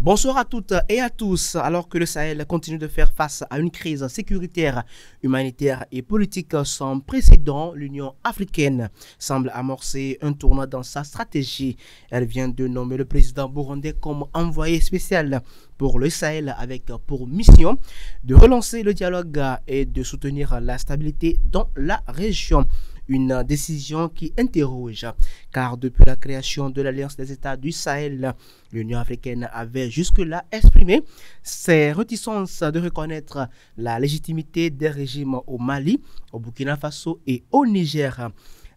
Bonsoir à toutes et à tous. Alors que le Sahel continue de faire face à une crise sécuritaire, humanitaire et politique sans précédent, l'Union africaine semble amorcer un tournant dans sa stratégie. Elle vient de nommer le président burundais comme envoyé spécial pour le Sahel avec pour mission de relancer le dialogue et de soutenir la stabilité dans la région. Une décision qui interroge, car depuis la création de l'Alliance des États du Sahel, l'Union africaine avait jusque-là exprimé ses réticences de reconnaître la légitimité des régimes au Mali, au Burkina Faso et au Niger.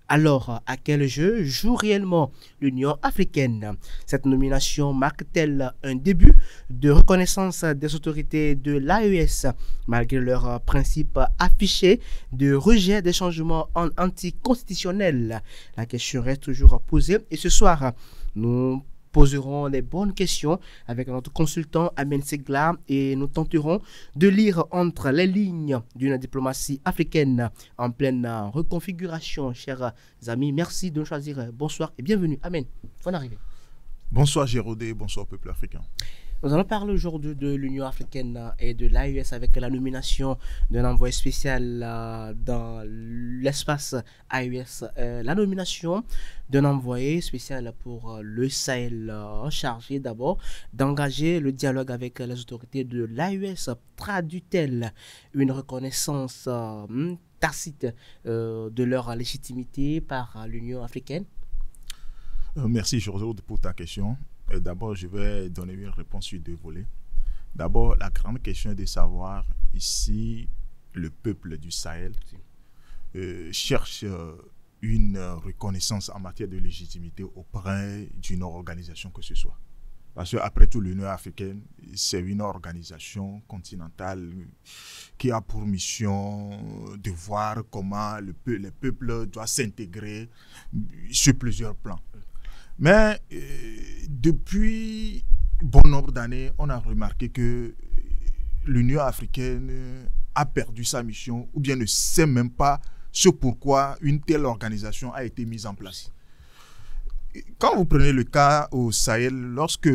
Alors, à quel jeu joue réellement l'Union africaine? Cette nomination marque-t-elle un début de reconnaissance des autorités de l'AES, malgré leur principe affiché de rejet des changements anticonstitutionnels? La question reste toujours posée et ce soir, nous poserons les bonnes questions avec notre consultant Amen Segla et nous tenterons de lire entre les lignes d'une diplomatie africaine en pleine reconfiguration. Chers amis, merci de nous choisir. Bonsoir et bienvenue. Amen. Bonne arrivée. Bonsoir Géraudé, bonsoir peuple africain. Nous allons parler aujourd'hui de l'Union africaine et de l'AES avec la nomination d'un envoyé spécial dans l'espace AES. La nomination d'un envoyé spécial pour le Sahel chargé d'abord d'engager le dialogue avec les autorités de l'AES traduit-elle une reconnaissance tacite de leur légitimité par l'Union africaine? Merci Géraudé pour ta question. D'abord, je vais donner une réponse sur deux volets. D'abord, la grande question est de savoir ici, le peuple du Sahel cherche une reconnaissance en matière de légitimité auprès d'une organisation que ce soit. Parce qu'après tout, l'Union africaine, c'est une organisation continentale qui a pour mission de voir comment les peuples doivent s'intégrer sur plusieurs plans. Mais depuis bon nombre d'années, on a remarqué que l'Union africaine a perdu sa mission ou bien ne sait même pas ce pourquoi une telle organisation a été mise en place. Quand vous prenez le cas au Sahel, lorsque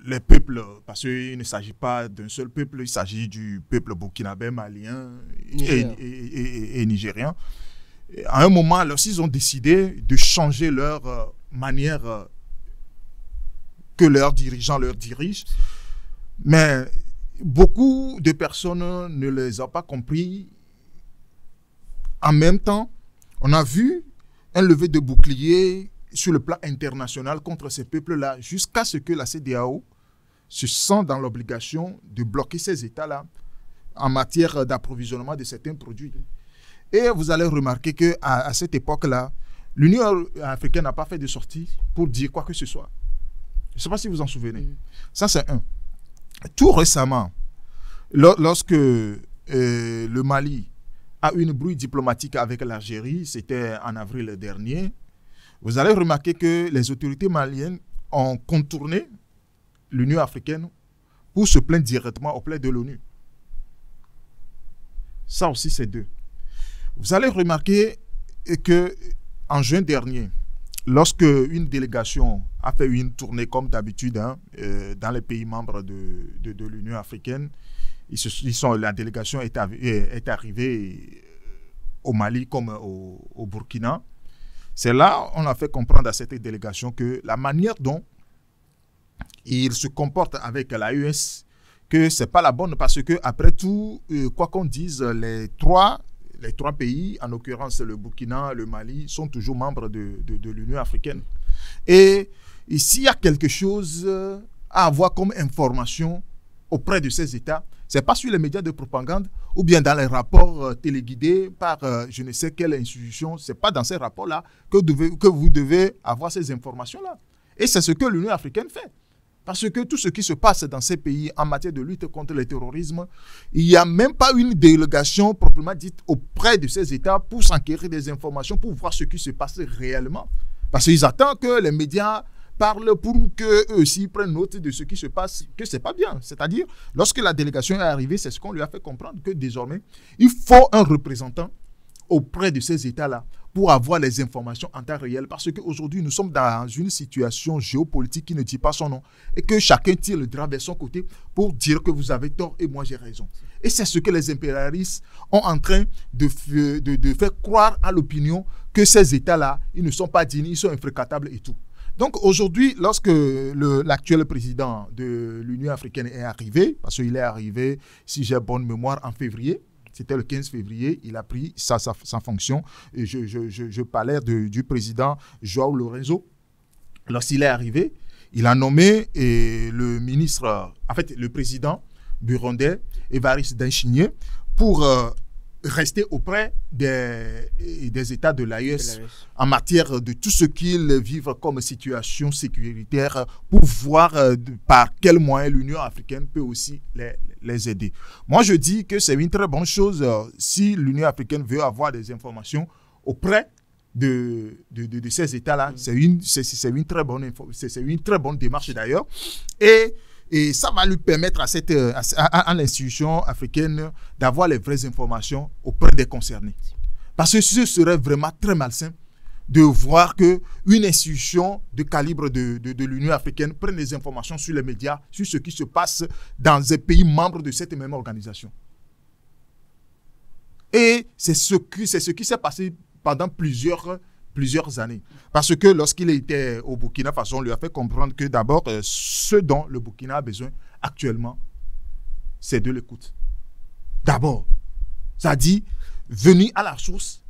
les peuples, parce qu'il ne s'agit pas d'un seul peuple, il s'agit du peuple burkinabé, malien et nigérien, à un moment, lorsqu'ils ont décidé de changer leur manière que leurs dirigeants leur dirigent, mais beaucoup de personnes ne les ont pas compris. En même temps, on a vu un lever de bouclier sur le plan international contre ces peuples-là, jusqu'à ce que la CEDEAO se sente dans l'obligation de bloquer ces États-là en matière d'approvisionnement de certains produits. Et vous allez remarquer qu'à cette époque-là, l'Union africaine n'a pas fait de sortie pour dire quoi que ce soit. Je ne sais pas si vous en souvenez. Ça, c'est un. Tout récemment, lorsque le Mali a eu une brouille diplomatique avec l'Algérie, c'était en avril dernier, vous allez remarquer que les autorités maliennes ont contourné l'Union africaine pour se plaindre directement auprès de l'ONU. Ça aussi, c'est deux. Vous allez remarquer que en juin dernier, lorsque une délégation a fait une tournée comme d'habitude dans les pays membres de l'Union africaine, la délégation est arrivée au Mali comme au Burkina. C'est là on a fait comprendre à cette délégation que la manière dont ils se comportent avec l'AES, que ce n'est pas la bonne parce que après tout, quoi qu'on dise, les trois pays, en l'occurrence le Burkina, le Mali, sont toujours membres de l'Union africaine. Et s'il y a quelque chose à avoir comme information auprès de ces États, ce n'est pas sur les médias de propagande ou bien dans les rapports téléguidés par je ne sais quelle institution. Ce n'est pas dans ces rapports-là que vous devez avoir ces informations-là. Et c'est ce que l'Union africaine fait. Parce que tout ce qui se passe dans ces pays en matière de lutte contre le terrorisme, il n'y a même pas une délégation proprement dite auprès de ces États pour s'enquérir des informations, pour voir ce qui se passe réellement. Parce qu'ils attendent que les médias parlent pour qu'eux aussi prennent note de ce qui se passe, que ce n'est pas bien. C'est-à-dire, lorsque la délégation est arrivée, c'est ce qu'on lui a fait comprendre, que désormais, il faut un représentant auprès de ces États-là pour avoir les informations en temps réel. Parce qu'aujourd'hui, nous sommes dans une situation géopolitique qui ne dit pas son nom et que chacun tire le drap vers son côté pour dire que vous avez tort et moi j'ai raison. Et c'est ce que les impérialistes ont en train de faire croire à l'opinion que ces États-là, ils ne sont pas dignes, ils sont infréquentables et tout. Donc aujourd'hui, lorsque l'actuel président de l'Union africaine est arrivé, parce qu'il est arrivé, si j'ai bonne mémoire, en février, c'était le 15 février, il a pris sa fonction. Et je parlais du président João Lourenço. Lorsqu'il est arrivé, il a nommé le ministre, en fait le président burundais, Évariste Ndayishimiye, pour rester auprès des États de l'AES en matière de tout ce qu'ils vivent comme situation sécuritaire pour voir par quels moyens l'Union africaine peut aussi les aider. Moi, je dis que c'est une très bonne chose si l'Union africaine veut avoir des informations auprès de ces États-là. C'est une très bonne démarche d'ailleurs. Et ça va lui permettre à l'institution africaine d'avoir les vraies informations auprès des concernés. Parce que ce serait vraiment très malsain de voir qu'une institution de calibre de l'Union africaine prenne des informations sur les médias, sur ce qui se passe dans un pays membre de cette même organisation. Et c'est ce qui s'est passé pendant plusieurs années. Parce que lorsqu'il était au Burkina Faso, on lui a fait comprendre que d'abord, ce dont le Burkina a besoin actuellement, c'est de l'écoute. D'abord, ça dit, venir à la source,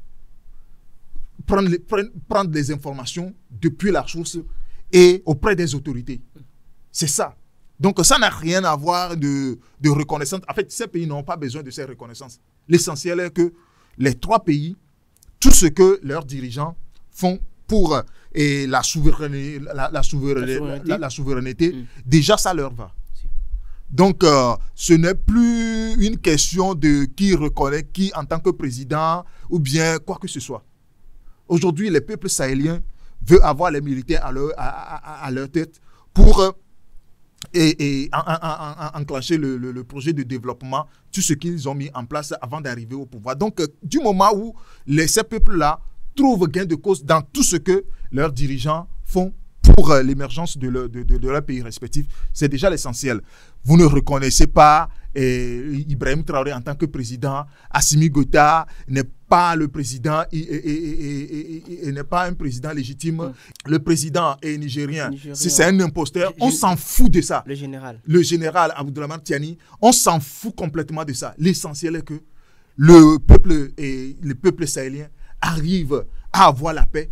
prendre les informations depuis la source et auprès des autorités. C'est ça. Donc, ça n'a rien à voir de reconnaissance. En fait, ces pays n'ont pas besoin de ces reconnaissances. L'essentiel est que les trois pays, tout ce que leurs dirigeants font pour la souveraineté, déjà ça leur va. Donc, ce n'est plus une question de qui reconnaît qui en tant que président ou bien quoi que ce soit. Aujourd'hui, les peuples sahéliens veulent avoir les militaires à leur tête pour enclencher le projet de développement, tout ce qu'ils ont mis en place avant d'arriver au pouvoir. Donc, du moment où ces peuples-là trouvent gain de cause dans tout ce que leurs dirigeants font pour l'émergence de leur pays respectif, c'est déjà l'essentiel. Vous ne reconnaissez pas Ibrahim Traoré en tant que président, Assimi Goïta n'est pas le président et n'est pas un président légitime. Le président est nigérien. C'est un imposteur. On s'en fout de ça. Le général Abdourahmane Tiani, on s'en fout complètement de ça. L'essentiel est que le peuple sahélien arrive à avoir la paix,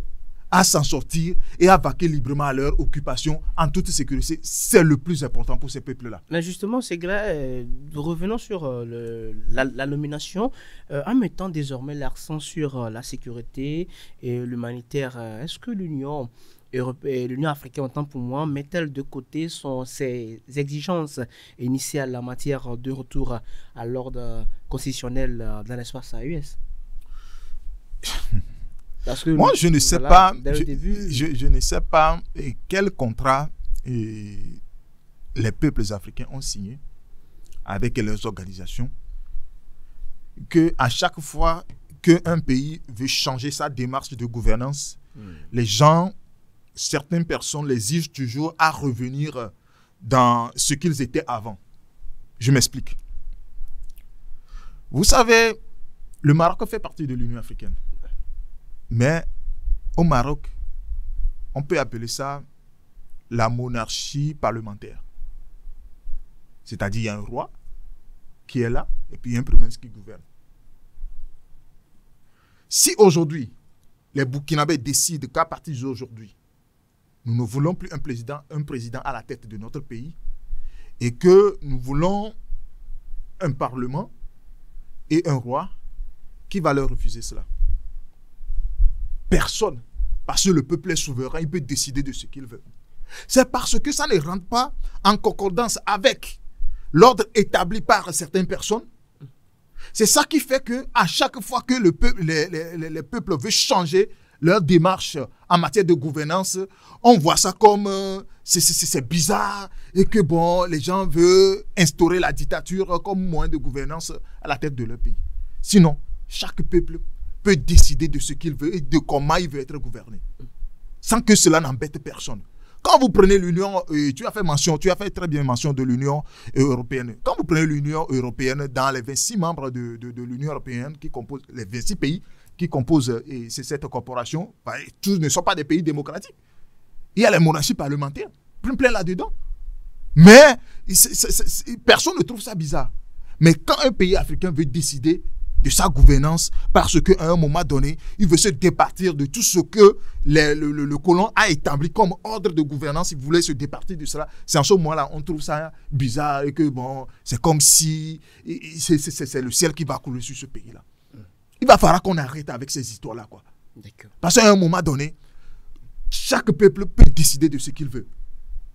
à s'en sortir et à vaquer librement à leur occupation en toute sécurité. C'est le plus important pour ces peuples-là. Mais justement, Ségla, revenons sur la nomination, en mettant désormais l'accent sur la sécurité et l'humanitaire. Est-ce que l'Union africaine, autant pour moi, met-elle de côté ses exigences initiales en matière de retour à l'ordre constitutionnel dans l'espace AES? Moi, je ne sais pas, je ne sais pas quel contrat les peuples africains ont signé avec leurs organisations, que à chaque fois qu'un pays veut changer sa démarche de gouvernance, les gens, certaines personnes les exigent toujours à revenir dans ce qu'ils étaient avant. Je m'explique. Vous savez, le Maroc fait partie de l'Union africaine. Mais au Maroc, on peut appeler ça la monarchie parlementaire. C'est-à-dire il y a un roi qui est là et puis il y a un premier ministre qui gouverne. Si aujourd'hui, les Burkinabés décident qu'à partir d'aujourd'hui, nous ne voulons plus un président à la tête de notre pays et que nous voulons un parlement et un roi, qui va leur refuser cela? Personne. Parce que le peuple est souverain, il peut décider de ce qu'il veut. C'est parce que ça ne rentre pas en concordance avec l'ordre établi par certaines personnes. C'est ça qui fait qu'à chaque fois que les peuples veulent changer leur démarche en matière de gouvernance, on voit ça comme c'est bizarre et que bon, les gens veulent instaurer la dictature comme moyen de gouvernance à la tête de leur pays. Sinon, chaque peuple peut décider de ce qu'il veut et de comment il veut être gouverné, sans que cela n'embête personne. Quand vous prenez l'Union, tu as fait très bien mention de l'Union européenne. Quand vous prenez l'Union européenne, dans les 26 membres de l'Union européenne, qui composent les 26 pays qui composent cette corporation, bah, tous ne sont pas des pays démocratiques. Il y a les monarchies parlementaires, plein là-dedans. Mais personne ne trouve ça bizarre. Mais quand un pays africain veut décider de sa gouvernance, parce qu'à un moment donné, il veut se départir de tout ce que le colon a établi comme ordre de gouvernance, il voulait se départir de cela. C'est en ce moment-là, on trouve ça bizarre et que bon, c'est comme si c'est le ciel qui va couler sur ce pays-là. Il va falloir qu'on arrête avec ces histoires-là, quoi. Parce qu'à un moment donné, chaque peuple peut décider de ce qu'il veut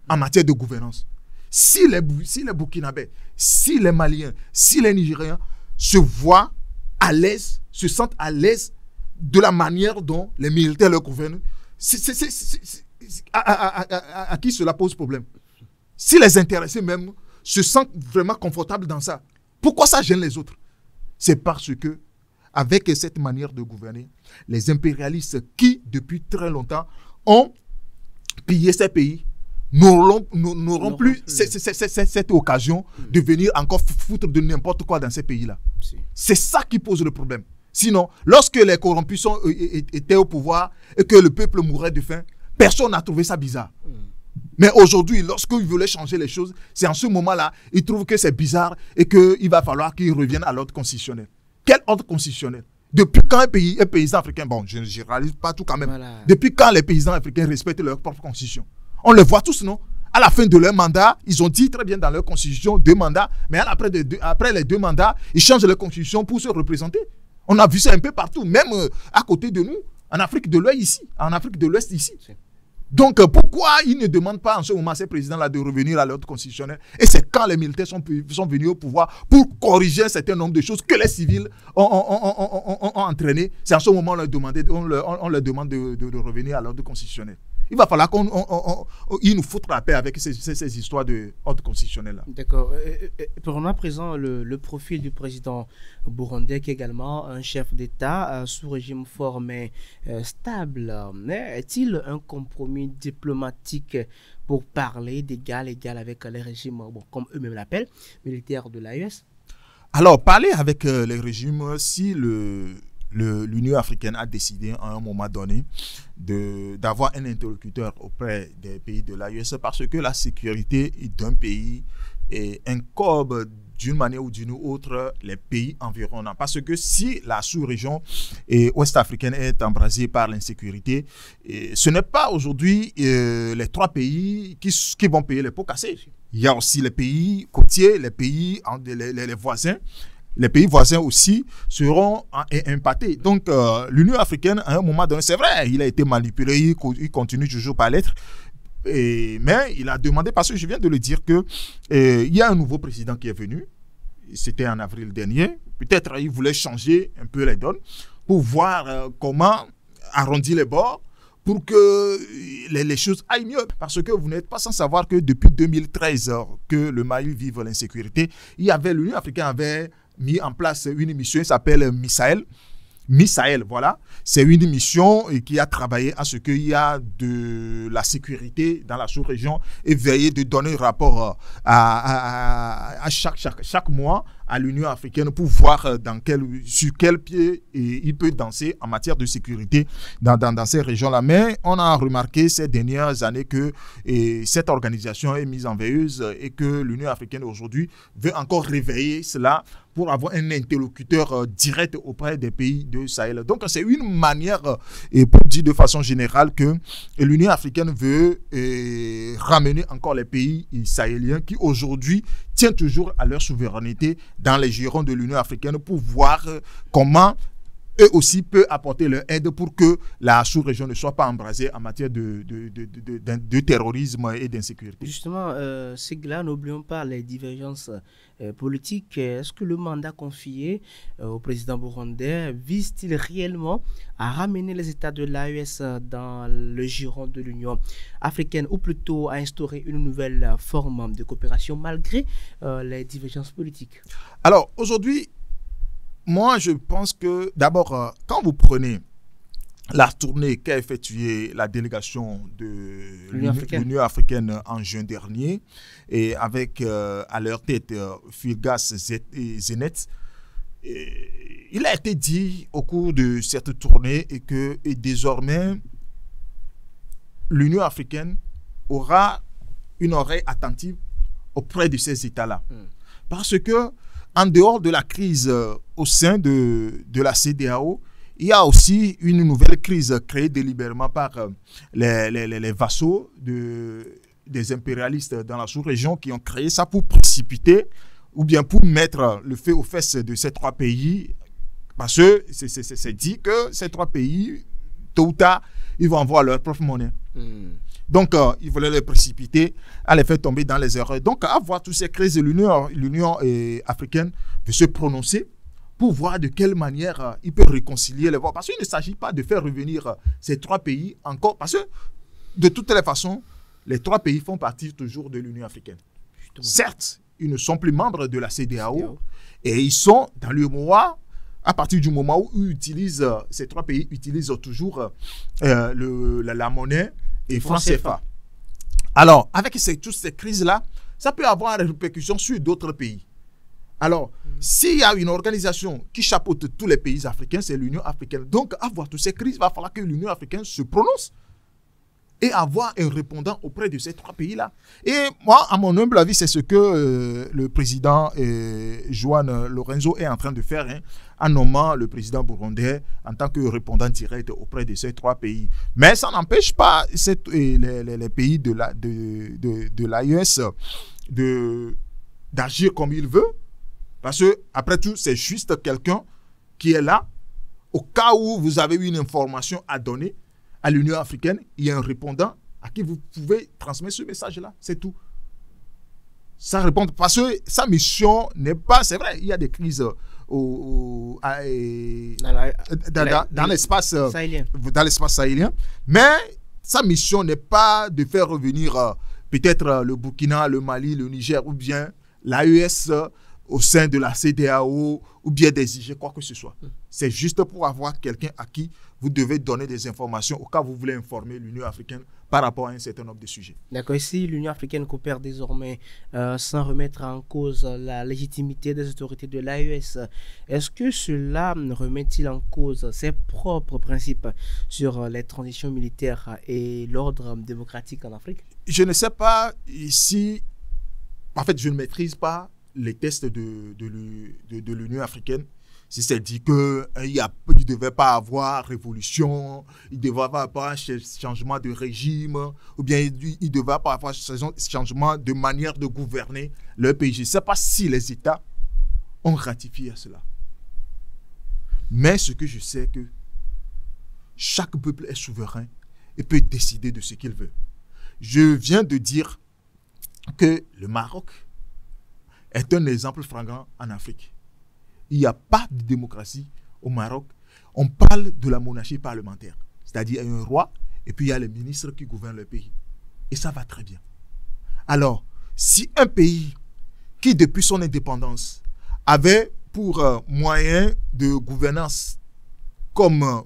en matière de gouvernance. Si les Burkinabés, si les Maliens, si les Nigériens se voient à l'aise, se sentent à l'aise de la manière dont les militaires leur gouvernent, à qui cela pose problème? Si les intéressés même se sentent vraiment confortables dans ça, pourquoi ça gêne les autres? C'est parce que, avec cette manière de gouverner, les impérialistes qui, depuis très longtemps, ont pillé ces pays, n'auront plus cette occasion de venir encore foutre de n'importe quoi dans ces pays-là. C'est ça qui pose le problème. Sinon, lorsque les corrompus étaient au pouvoir et que le peuple mourait de faim, personne n'a trouvé ça bizarre. Mais aujourd'hui, lorsqu'ils voulaient changer les choses, c'est en ce moment-là, ils trouvent que c'est bizarre et qu'il va falloir qu'ils reviennent à l'ordre constitutionnel. Quel ordre constitutionnel? Depuis quand un paysan africain, bon, je ne généralise pas tout quand même, voilà. Depuis quand les paysans africains respectent leur propre constitution? On le voit tous, non? À la fin de leur mandat, ils ont dit très bien dans leur constitution 2 mandats, mais après les 2 mandats, ils changent leur constitution pour se représenter. On a vu ça un peu partout, même à côté de nous, en Afrique de l'Ouest ici. Donc, pourquoi ils ne demandent pas en ce moment à ces présidents-là de revenir à l'ordre constitutionnel? Et c'est quand les militaires sont venus au pouvoir pour corriger un certain nombre de choses que les civils ont entraînées. C'est en ce moment on leur demande de revenir à l'ordre constitutionnel. Il va falloir qu'ils nous foutent la paix avec ces histoires d'ordre constitutionnel. D'accord. Prenons à présent le profil du président burundais, qui est également un chef d'État sous régime fort mais stable. Est-il un compromis diplomatique pour parler d'égal à égal avec les régimes, comme eux-mêmes l'appellent, militaires de l'AES? Alors, parler avec les régimes, si l'Union africaine a décidé à un moment donné d'avoir un interlocuteur auprès des pays de l'AES, parce que la sécurité d'un pays incombe d'une manière ou d'une autre les pays environnants. Parce que si la sous-région ouest-africaine est embrasée par l'insécurité, ce n'est pas aujourd'hui les 3 pays qui vont payer les pots cassés. Il y a aussi les pays côtiers, les pays, les voisins. Les pays voisins aussi seront impactés. Donc, l'Union africaine, à un moment donné, c'est vrai, il a été manipulé, il continue toujours par l'être. Mais il a demandé, parce que je viens de le dire, qu'il y a un nouveau président qui est venu. C'était en avril dernier. Peut-être il voulait changer un peu les donnes pour voir comment arrondir les bords pour que les choses aillent mieux. Parce que vous n'êtes pas sans savoir que depuis 2013, que le Mali vive l'insécurité, l'Union africaine avait mis en place une mission qui s'appelle Misaël. Misaël, voilà. C'est une mission qui a travaillé à ce qu'il y a de la sécurité dans la sous-région et veiller de donner un rapport à chaque mois à l'Union africaine pour voir sur quel pied il peut danser en matière de sécurité dans ces régions-là. Mais on a remarqué ces dernières années que cette organisation est mise en veilleuse et que l'Union africaine aujourd'hui veut encore réveiller cela pour avoir un interlocuteur direct auprès des pays de Sahel. Donc, c'est une manière, pour dire de façon générale, que l'Union africaine veut ramener encore les pays sahéliens qui, aujourd'hui, tiennent toujours à leur souveraineté dans les girons de l'Union africaine pour voir comment eux aussi peuvent apporter leur aide pour que la sous-région ne soit pas embrasée en matière de terrorisme et d'insécurité. Justement, là, n'oublions pas les divergences politiques. Est-ce que le mandat confié au président burundais vise-t-il réellement à ramener les États de l'AES dans le giron de l'Union africaine, ou plutôt à instaurer une nouvelle forme de coopération malgré les divergences politiques? Alors, aujourd'hui, moi, je pense que, d'abord, quand vous prenez la tournée qu'a effectuée la délégation de l'Union africaine en juin dernier, et avec à leur tête Firgas Zenet, il a été dit au cours de cette tournée que désormais, l'Union africaine aura une oreille attentive auprès de ces États-là. Parce que, en dehors de la crise au sein de la CEDEAO, il y a aussi une nouvelle crise créée délibérément par les vassaux des impérialistes dans la sous-région qui ont créé ça pour précipiter ou bien pour mettre le feu aux fesses de ces trois pays. Parce que c'est dit que ces trois pays, tôt ou tard, ils vont avoir leur propre monnaie. Donc, ils voulaient les précipiter, à les faire tomber dans les erreurs. Donc, à voir toutes ces crises, l'Union africaine veut se prononcer pour voir de quelle manière il peut réconcilier les voix. Parce qu'il ne s'agit pas de faire revenir ces trois pays encore. Parce que, de toutes les façons, les trois pays font partie toujours de l'Union africaine. Justement. Certes, ils ne sont plus membres de la CEDEAO et ils sont dans le mois, à partir du moment où ces trois pays utilisent toujours la monnaie et franc CFA. Alors, avec toutes ces crises-là, ça peut avoir des répercussions sur d'autres pays. Alors, s'il y a une organisation qui chapeaute tous les pays africains, c'est l'Union africaine. Donc, à voir toutes ces crises, il va falloir que l'Union africaine se prononce et avoir un répondant auprès de ces trois pays-là. Et moi, à mon humble avis, c'est ce que le président João Lorenzo est en train de faire, en nommant le président burundais en tant que répondant direct auprès de ces trois pays. Mais ça n'empêche pas les pays de l'AES d'agir comme il veut. Parce que, après tout, c'est juste quelqu'un qui est là. Au cas où vous avez une information à donner à l'Union africaine, il y a un répondant à qui vous pouvez transmettre ce message-là. C'est tout. Ça répond. Parce que sa mission n'est pas... C'est vrai, il y a des crises dans l'espace sahélien. Mais sa mission n'est pas de faire revenir peut-être le Burkina, le Mali, le Niger ou bien l'AES au sein de la CEDEAO ou bien d'exiger quoi que ce soit. C'est juste pour avoir quelqu'un à qui vous devez donner des informations au cas où vous voulez informer l'Union africaine par rapport à un certain nombre de sujets. D'accord. Ici, l'Union africaine coopère désormais sans remettre en cause la légitimité des autorités de l'AES. Est-ce que cela remet-il en cause ses propres principes sur les transitions militaires et l'ordre démocratique en Afrique? Je ne sais pas ici. En fait, je ne maîtrise pas les tests de l'Union africaine. Si c'est dit qu'il ne devait pas avoir révolution, il ne devait pas avoir changement de régime, ou bien il ne devait pas avoir changement de manière de gouverner leur pays. Je ne sais pas si les États ont ratifié cela. Mais ce que je sais, c'est que chaque peuple est souverain et peut décider de ce qu'il veut. Je viens de dire que le Maroc est un exemple flagrant en Afrique. Il n'y a pas de démocratie au Maroc. On parle de la monarchie parlementaire. C'est-à-dire un roi et puis il y a les ministres qui gouvernent le pays. Et ça va très bien. Alors, si un pays qui, depuis son indépendance, avait pour moyen de gouvernance comme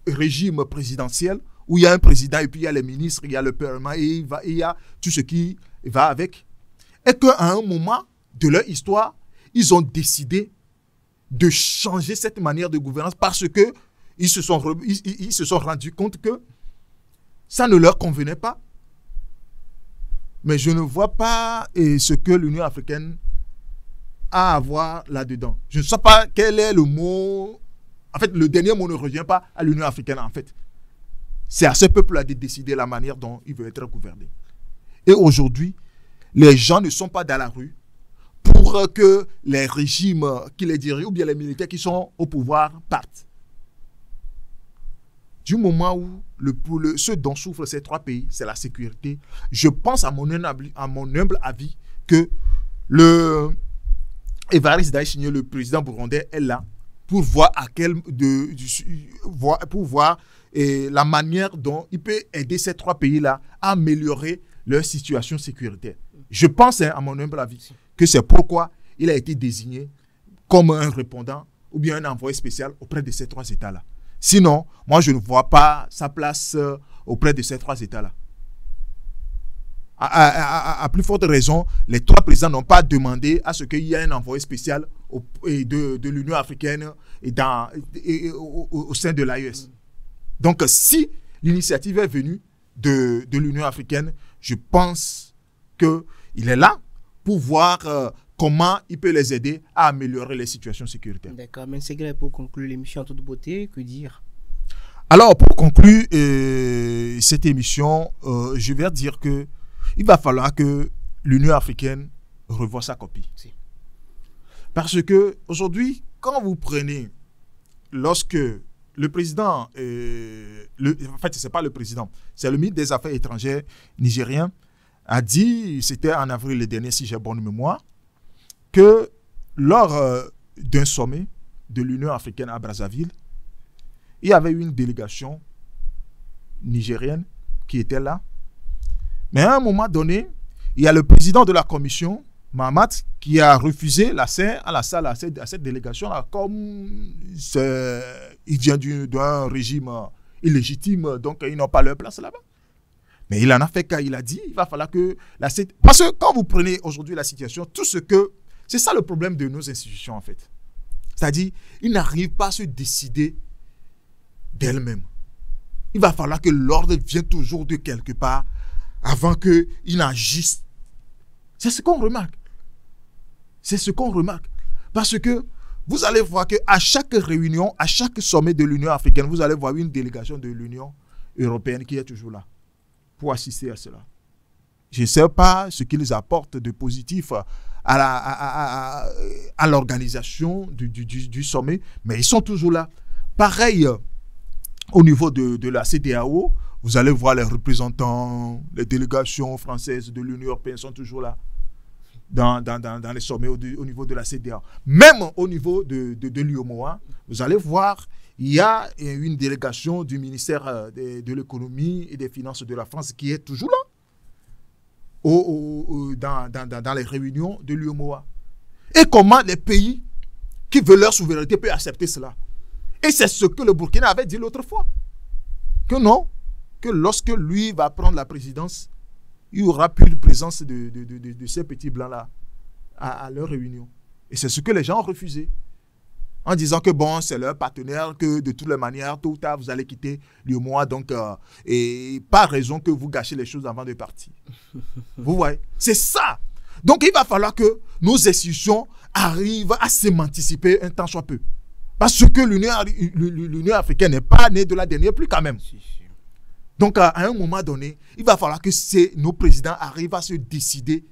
régime présidentiel, où il y a un président et puis il y a les ministres, il y a le parlement et il y a tout ce qui va avec, et qu'à un moment de leur histoire, ils ont décidé de changer cette manière de gouvernance parce que ils se sont rendus compte que ça ne leur convenait pas. Mais je ne vois pas ce que l'Union africaine a à voir là-dedans. Je ne sais pas quel est le mot. En fait, le dernier mot ne revient pas à l'Union africaine, en fait. C'est à ce peuple-là de décider la manière dont il veut être gouverné. Et aujourd'hui, les gens ne sont pas dans la rue pour que les régimes qui les dirigent ou bien les militaires qui sont au pouvoir partent. Du moment où ce dont souffrent ces trois pays, c'est la sécurité, je pense à mon humble avis que Évariste Ndayishimiye, le président burundais, est là pour voir la manière dont il peut aider ces trois pays-là à améliorer leur situation sécuritaire. Je pense, à mon humble avis, que c'est pourquoi il a été désigné comme un répondant ou bien un envoyé spécial auprès de ces 3 États-là. Sinon, moi, je ne vois pas sa place auprès de ces 3 États-là. À plus forte raison, les 3 présidents n'ont pas demandé à ce qu'il y ait un envoyé spécial de l'Union africaine au sein de l'AES. Donc, si l'initiative est venue de l'Union africaine, je pense qu'il est là pour voir comment il peut les aider à améliorer les situations sécuritaires. D'accord, mais c'est clair, pour conclure l'émission en toute beauté, que dire? Alors, pour conclure cette émission, je vais dire que il va falloir que l'Union africaine revoie sa copie. Si. Parce que aujourd'hui, quand vous prenez, lorsque le président, en fait, ce n'est pas le président, c'est le ministre des Affaires étrangères nigérien, a dit, c'était en avril dernier, si j'ai bonne mémoire, que lors d'un sommet de l'Union africaine à Brazzaville, il y avait eu une délégation nigérienne qui était là. Mais à un moment donné, il y a le président de la commission, Mahamat, qui a refusé l'accès à la salle à cette délégation-là, comme il vient d'un régime illégitime, donc ils n'ont pas leur place là-bas. Mais il en a fait cas, il a dit, il va falloir que... Parce que quand vous prenez aujourd'hui la situation, c'est ça le problème de nos institutions en fait. C'est-à-dire, ils n'arrivent pas à se décider d'elles-mêmes. Il va falloir que l'ordre vienne toujours de quelque part avant qu'ils n'agissent. C'est ce qu'on remarque. C'est ce qu'on remarque. Parce que vous allez voir qu'à chaque réunion, à chaque sommet de l'Union africaine, vous allez voir une délégation de l'Union européenne qui est toujours là pour assister à cela. Je ne sais pas ce qu'ils apportent de positif à l'organisation du sommet, mais ils sont toujours là. Pareil, au niveau de la CEDEAO, vous allez voir les représentants, les délégations françaises de l'Union européenne sont toujours là, dans les sommets au niveau de la CEDEAO. Même au niveau de l'UEMOA, vous allez voir, il y a une délégation du ministère de l'économie et des finances de la France qui est toujours là, dans les réunions de l'UEMOA. Et comment les pays qui veulent leur souveraineté peuvent accepter cela? Et c'est ce que le Burkina avait dit l'autre fois. Que non, que lorsque lui va prendre la présidence, il n'y aura plus de présence de ces petits blancs-là à leur réunion. Et c'est ce que les gens ont refusé. En disant que bon, c'est leur partenaire, que de toutes les manières, tôt ou tard, vous allez quitter l'UEMOA. Donc, et pas raison que vous gâchez les choses avant de partir. Vous voyez? C'est ça. Donc, il va falloir que nos institutions arrivent à s'émanciper un temps soit peu. Parce que l'Union africaine n'est pas née de la dernière pluie quand même. Donc, à un moment donné, il va falloir que nos présidents arrivent à se décider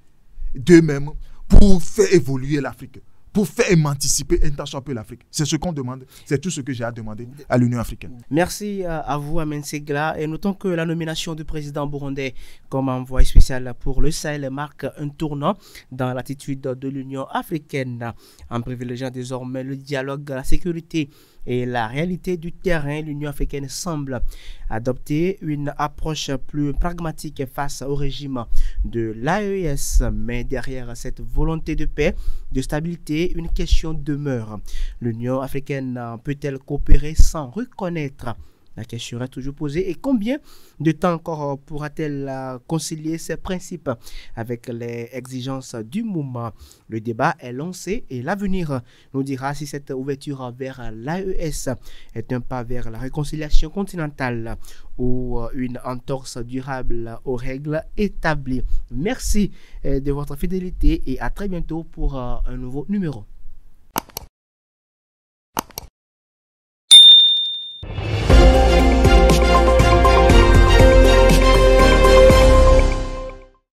d'eux-mêmes pour faire évoluer l'Afrique, pour faire émanciper un temps soit peu l'Afrique. C'est ce qu'on demande, c'est tout ce que j'ai à demander à l'Union africaine. Merci à vous, Amen Segla. Et notons que la nomination du président burundais comme envoyé spécial pour le Sahel marque un tournant dans l'attitude de l'Union africaine. En privilégiant désormais le dialogue, la sécurité et la réalité du terrain, l'Union africaine semble adopter une approche plus pragmatique face au régime de l'AES. Mais derrière cette volonté de paix, de stabilité, une question demeure. L'Union africaine peut-elle coopérer sans reconnaître? La question est toujours posée. Et combien de temps encore pourra-t-elle concilier ces principes avec les exigences du moment? Le débat est lancé et l'avenir nous dira si cette ouverture vers l'AES est un pas vers la réconciliation continentale ou une entorse durable aux règles établies. Merci de votre fidélité et à très bientôt pour un nouveau numéro.